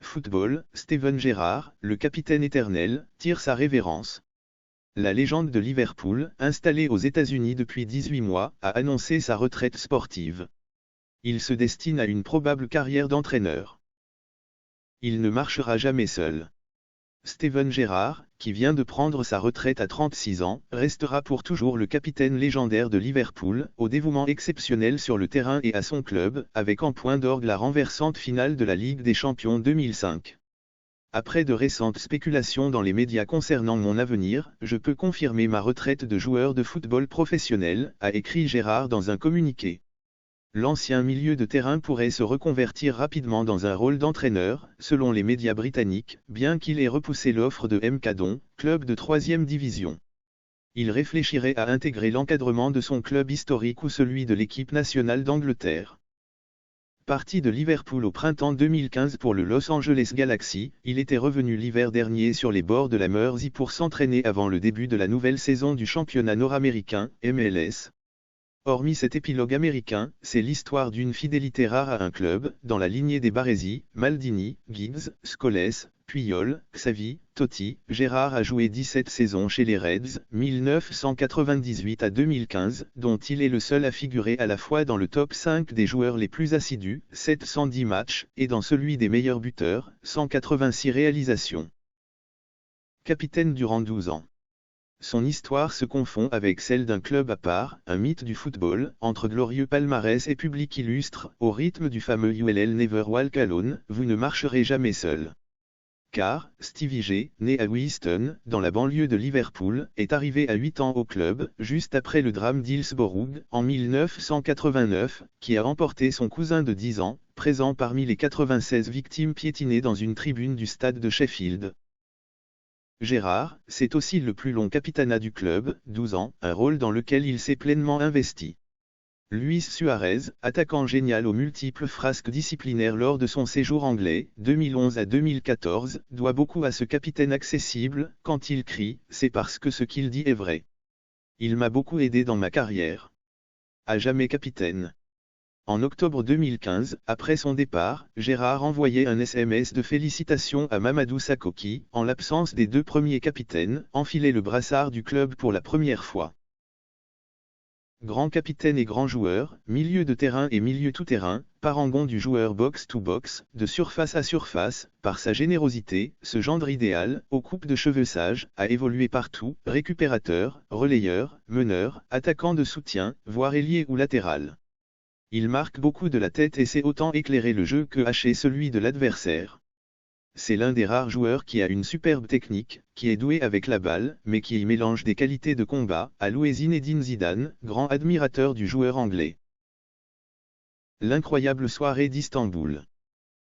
football, Steven Gerrard, le capitaine éternel, tire sa révérence. La légende de Liverpool, installée aux États-Unis depuis 18 mois, a annoncé sa retraite sportive. Il se destine à une probable carrière d'entraîneur. Il ne marchera jamais seul. Steven Gerrard, qui vient de prendre sa retraite à 36 ans, restera pour toujours le capitaine légendaire de Liverpool, au dévouement exceptionnel sur le terrain et à son club, avec en point d'orgue la renversante finale de la Ligue des Champions 2005. Après de récentes spéculations dans les médias concernant mon avenir, je peux confirmer ma retraite de joueur de football professionnel, a écrit Gerrard dans un communiqué. L'ancien milieu de terrain pourrait se reconvertir rapidement dans un rôle d'entraîneur, selon les médias britanniques, bien qu'il ait repoussé l'offre de MK Dons, club de 3e division. Il réfléchirait à intégrer l'encadrement de son club historique ou celui de l'équipe nationale d'Angleterre. Parti de Liverpool au printemps 2015 pour le Los Angeles Galaxy, il était revenu l'hiver dernier sur les bords de la Mersey pour s'entraîner avant le début de la nouvelle saison du championnat nord-américain, MLS. Hormis cet épilogue américain, c'est l'histoire d'une fidélité rare à un club, dans la lignée des Baresi, Maldini, Giggs, Scholes, Puyol, Xavi, Totti. Gerrard a joué 17 saisons chez les Reds, 1998 à 2015, dont il est le seul à figurer à la fois dans le top 5 des joueurs les plus assidus, 710 matchs, et dans celui des meilleurs buteurs, 186 réalisations. Capitaine durant 12 ans. Son histoire se confond avec celle d'un club à part, un mythe du football, entre glorieux palmarès et public illustre, au rythme du fameux ULL Never Walk Alone, vous ne marcherez jamais seul. Car, Stevie G, né à Wheaston, dans la banlieue de Liverpool, est arrivé à 8 ans au club, juste après le drame d'Hillsborough, en 1989, qui a emporté son cousin de 10 ans, présent parmi les 96 victimes piétinées dans une tribune du stade de Sheffield. Gerrard, c'est aussi le plus long capitanat du club, 12 ans, un rôle dans lequel il s'est pleinement investi. Luis Suarez, attaquant génial aux multiples frasques disciplinaires lors de son séjour anglais, 2011 à 2014, doit beaucoup à ce capitaine accessible, quand il crie, c'est parce que ce qu'il dit est vrai. Il m'a beaucoup aidé dans ma carrière. À jamais capitaine. En octobre 2015, après son départ, Gerrard envoyait un SMS de félicitations à Mamadou Sakho qui, en l'absence des deux premiers capitaines, enfilait le brassard du club pour la première fois. Grand capitaine et grand joueur, milieu de terrain et milieu tout-terrain, parangon du joueur box-to-box, de surface à surface, par sa générosité, ce gendre idéal, aux coupes de cheveux sages, a évolué partout, récupérateur, relayeur, meneur, attaquant de soutien, voire ailier ou latéral. Il marque beaucoup de la tête et sait autant éclairer le jeu que hacher celui de l'adversaire. C'est l'un des rares joueurs qui a une superbe technique, qui est doué avec la balle, mais qui y mélange des qualités de combat, a loué Zinedine Zidane, grand admirateur du joueur anglais. L'incroyable soirée d'Istanbul.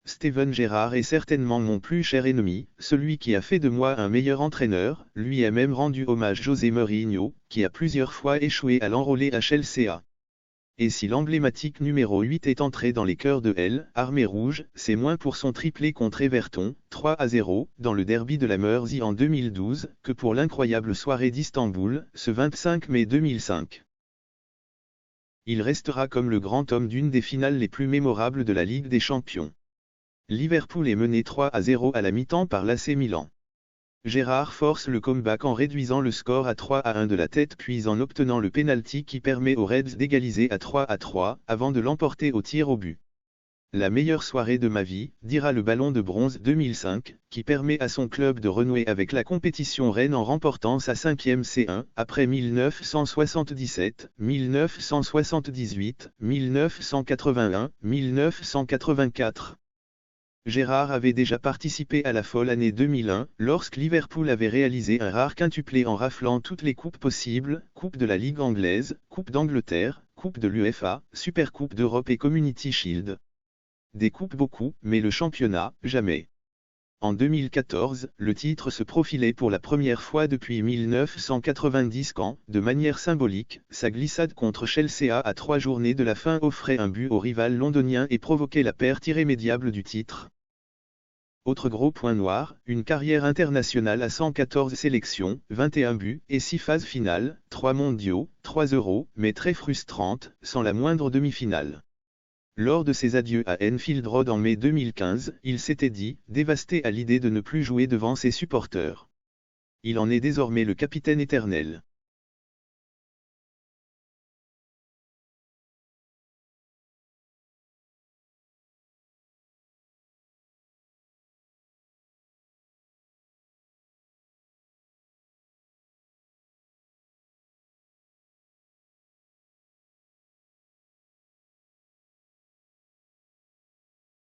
Steven Gerrard est certainement mon plus cher ennemi, celui qui a fait de moi un meilleur entraîneur, lui a même rendu hommage José Mourinho, qui a plusieurs fois échoué à l'enrôler à Chelsea. Et si l'emblématique numéro 8 est entré dans les cœurs de l'Armée rouge, c'est moins pour son triplé contre Everton, 3-0, dans le derby de la Mersey en 2012, que pour l'incroyable soirée d'Istanbul, ce 25 mai 2005. Il restera comme le grand homme d'une des finales les plus mémorables de la Ligue des Champions. Liverpool est mené 3-0 à la mi-temps par l'AC Milan. Gerrard force le comeback en réduisant le score à 3-1 de la tête puis en obtenant le pénalty qui permet aux Reds d'égaliser à 3-3, avant de l'emporter au tir au but. La meilleure soirée de ma vie, dira le Ballon de bronze 2005, qui permet à son club de renouer avec la compétition reine en remportant sa 5e C1, après 1977, 1978, 1981, 1984. Gerrard avait déjà participé à la folle année 2001, lorsque Liverpool avait réalisé un rare quintuplé en raflant toutes les coupes possibles, Coupe de la Ligue anglaise, Coupe d'Angleterre, Coupe de l'UEFA, Supercoupe d'Europe et Community Shield. Des coupes beaucoup, mais le championnat, jamais. En 2014, le titre se profilait pour la première fois depuis 1990 quand, de manière symbolique, sa glissade contre Chelsea à 3 journées de la fin offrait un but au rival londonien et provoquait la perte irrémédiable du titre. Autre gros point noir, une carrière internationale à 114 sélections, 21 buts, et 6 phases finales, 3 mondiaux, 3 euros, mais très frustrante, sans la moindre demi-finale. Lors de ses adieux à Enfield Road en mai 2015, il s'était dit, dévasté à l'idée de ne plus jouer devant ses supporters. Il en est désormais le capitaine éternel.